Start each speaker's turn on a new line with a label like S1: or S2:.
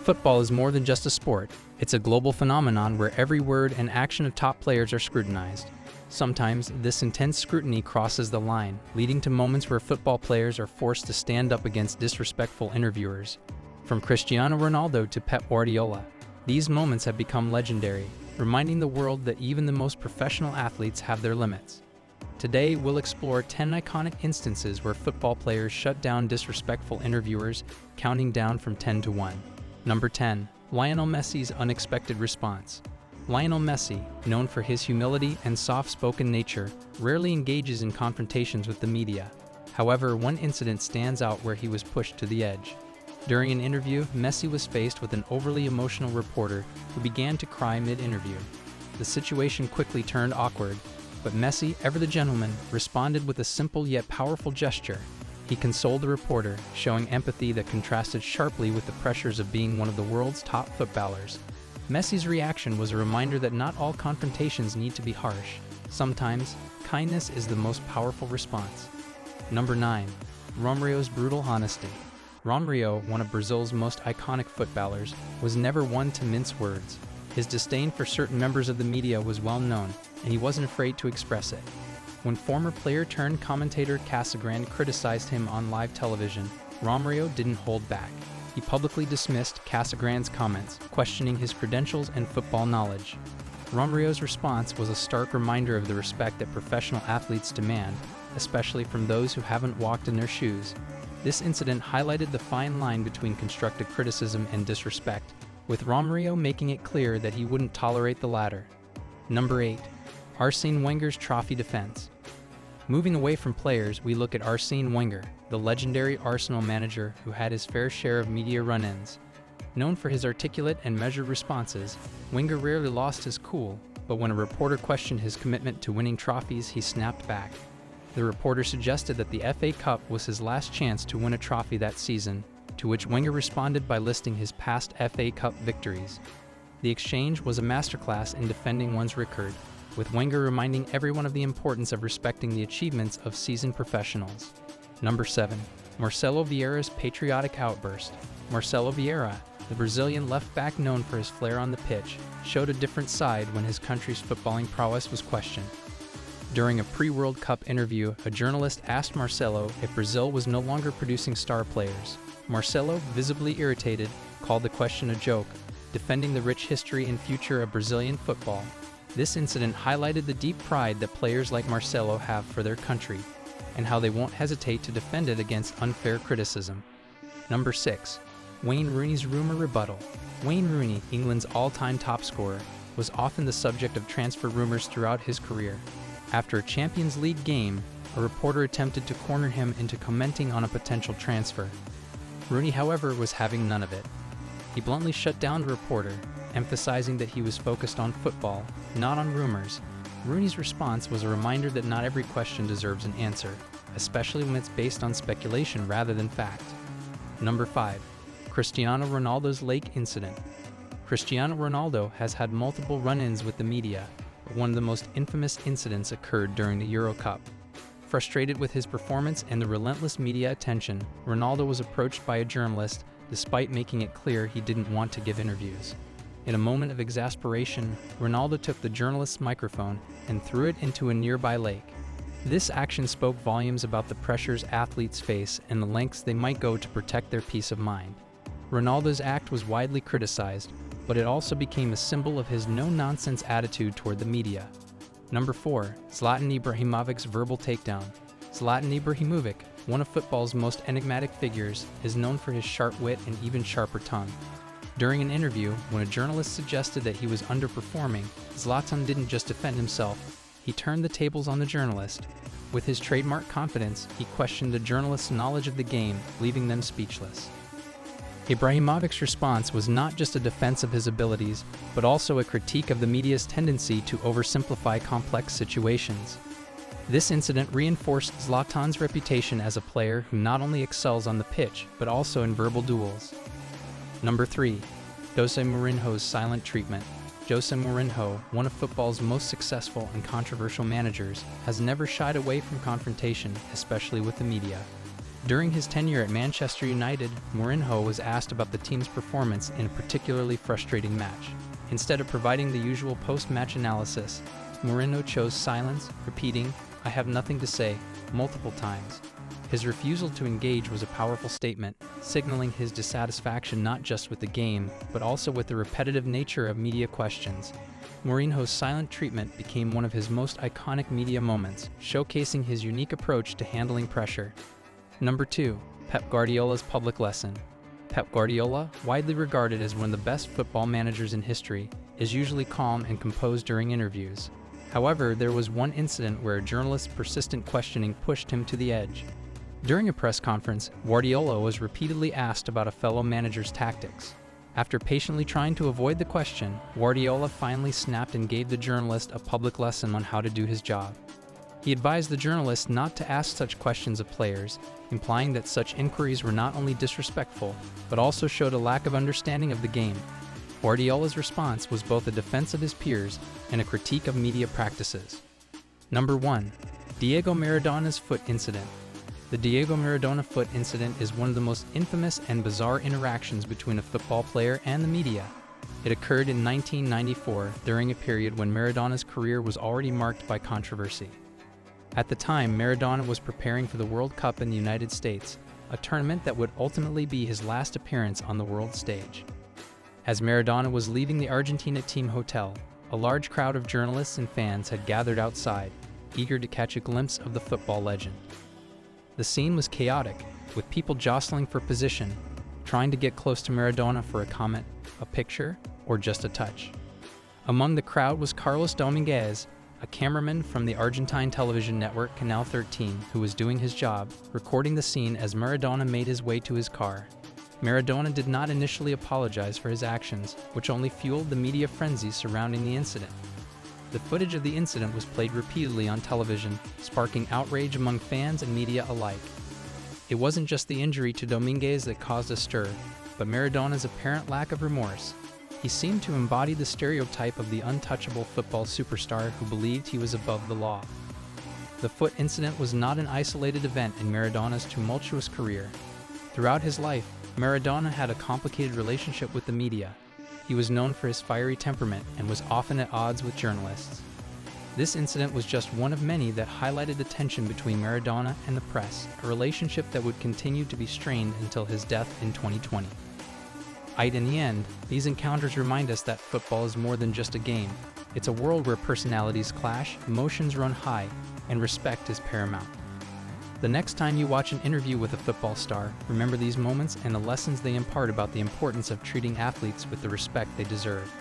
S1: Football is more than just a sport. It's a global phenomenon where every word and action of top players are scrutinized. Sometimes, this intense scrutiny crosses the line, leading to moments where football players are forced to stand up against disrespectful interviewers. From Cristiano Ronaldo to Pep Guardiola, these moments have become legendary, reminding the world that even the most professional athletes have their limits. Today, we'll explore 10 iconic instances where football players shut down disrespectful interviewers, counting down from 10 to 1. Number 10. Lionel Messi's unexpected response. Lionel Messi, known for his humility and soft-spoken nature, rarely engages in confrontations with the media. However, one incident stands out where he was pushed to the edge. During an interview, Messi was faced with an overly emotional reporter who began to cry mid-interview. The situation quickly turned awkward, but Messi, ever the gentleman, responded with a simple yet powerful gesture. He consoled the reporter, showing empathy that contrasted sharply with the pressures of being one of the world's top footballers. Messi's reaction was a reminder that not all confrontations need to be harsh. Sometimes, kindness is the most powerful response. Number 9. Romarios' brutal honesty. Romario, one of Brazil's most iconic footballers, was never one to mince words. His disdain for certain members of the media was well known, and he wasn't afraid to express it. When former player-turned-commentator Casagrande criticized him on live television, Romario didn't hold back. He publicly dismissed Casagrande's comments, questioning his credentials and football knowledge. Romario's response was a stark reminder of the respect that professional athletes demand, especially from those who haven't walked in their shoes. This incident highlighted the fine line between constructive criticism and disrespect, with Romario making it clear that he wouldn't tolerate the latter. Number 8. Arsene Wenger's trophy defense. Moving away from players, we look at Arsene Wenger, the legendary Arsenal manager who had his fair share of media run-ins. Known for his articulate and measured responses, Wenger rarely lost his cool, but when a reporter questioned his commitment to winning trophies, he snapped back. The reporter suggested that the FA Cup was his last chance to win a trophy that season, to which Wenger responded by listing his past FA Cup victories. The exchange was a masterclass in defending one's record, with Wenger reminding everyone of the importance of respecting the achievements of seasoned professionals. Number 7. Marcelo Vieiras' patriotic outburst. Marcelo Vieira, the Brazilian left-back known for his flair on the pitch, showed a different side when his country's footballing prowess was questioned. During a pre-World Cup interview, a journalist asked Marcelo if Brazil was no longer producing star players. Marcelo, visibly irritated, called the question a joke, defending the rich history and future of Brazilian football. This incident highlighted the deep pride that players like Marcelo have for their country, and how they won't hesitate to defend it against unfair criticism. Number 6. Wayne Rooney's rumor rebuttal. Wayne Rooney, England's all-time top scorer, was often the subject of transfer rumors throughout his career. After a Champions League game, a reporter attempted to corner him into commenting on a potential transfer. Rooney, however, was having none of it. He bluntly shut down the reporter, emphasizing that he was focused on football, not on rumors. Rooney's response was a reminder that not every question deserves an answer, especially when it's based on speculation rather than fact. Number 5. Cristiano Ronaldo's lake incident. Cristiano Ronaldo has had multiple run-ins with the media, but one of the most infamous incidents occurred during the Euro Cup. Frustrated with his performance and the relentless media attention, Ronaldo was approached by a journalist despite making it clear he didn't want to give interviews. In a moment of exasperation, Ronaldo took the journalist's microphone and threw it into a nearby lake. This action spoke volumes about the pressures athletes face and the lengths they might go to protect their peace of mind. Ronaldo's act was widely criticized, but it also became a symbol of his no-nonsense attitude toward the media. Number 4. Zlatan Ibrahimovic's verbal takedown. Zlatan Ibrahimovic, one of football's most enigmatic figures, is known for his sharp wit and even sharper tongue. During an interview, when a journalist suggested that he was underperforming, Zlatan didn't just defend himself, he turned the tables on the journalist. With his trademark confidence, he questioned the journalist's knowledge of the game, leaving them speechless. Ibrahimovic's response was not just a defense of his abilities, but also a critique of the media's tendency to oversimplify complex situations. This incident reinforced Zlatan's reputation as a player who not only excels on the pitch, but also in verbal duels. Number 3. Jose Mourinho's silent treatment. Jose Mourinho, one of football's most successful and controversial managers, has never shied away from confrontation, especially with the media. During his tenure at Manchester United, Mourinho was asked about the team's performance in a particularly frustrating match. Instead of providing the usual post-match analysis, Mourinho chose silence, repeating, "I have nothing to say," multiple times. His refusal to engage was a powerful statement, signaling his dissatisfaction not just with the game, but also with the repetitive nature of media questions. Mourinho's silent treatment became one of his most iconic media moments, showcasing his unique approach to handling pressure. Number 2. Pep Guardiola's public lesson. Pep Guardiola, widely regarded as one of the best football managers in history, is usually calm and composed during interviews. However, there was one incident where a journalist's persistent questioning pushed him to the edge. During a press conference, Guardiola was repeatedly asked about a fellow manager's tactics. After patiently trying to avoid the question, Guardiola finally snapped and gave the journalist a public lesson on how to do his job. He advised the journalist not to ask such questions of players, implying that such inquiries were not only disrespectful, but also showed a lack of understanding of the game. Guardiola's response was both a defense of his peers and a critique of media practices. Number 1. Diego Maradona's foot incident. The Diego Maradona foot incident is one of the most infamous and bizarre interactions between a football player and the media. It occurred in 1994, during a period when Maradona's career was already marked by controversy. At the time, Maradona was preparing for the World Cup in the United States, a tournament that would ultimately be his last appearance on the world stage. As Maradona was leaving the Argentina team hotel, a large crowd of journalists and fans had gathered outside, eager to catch a glimpse of the football legend. The scene was chaotic, with people jostling for position, trying to get close to Maradona for a comment, a picture, or just a touch. Among the crowd was Carlos Dominguez, a cameraman from the Argentine television network Canal 13 who was doing his job, recording the scene as Maradona made his way to his car. Maradona did not initially apologize for his actions, which only fueled the media frenzy surrounding the incident. The footage of the incident was played repeatedly on television, sparking outrage among fans and media alike. It wasn't just the injury to Dominguez that caused a stir, but Maradona's apparent lack of remorse. He seemed to embody the stereotype of the untouchable football superstar who believed he was above the law. The foot incident was not an isolated event in Maradona's tumultuous career. Throughout his life, Maradona had a complicated relationship with the media. He was known for his fiery temperament and was often at odds with journalists. This incident was just one of many that highlighted the tension between Maradona and the press, a relationship that would continue to be strained until his death in 2020. In the end, these encounters remind us that football is more than just a game. It's a world where personalities clash, emotions run high, and respect is paramount. The next time you watch an interview with a football star, remember these moments and the lessons they impart about the importance of treating athletes with the respect they deserve.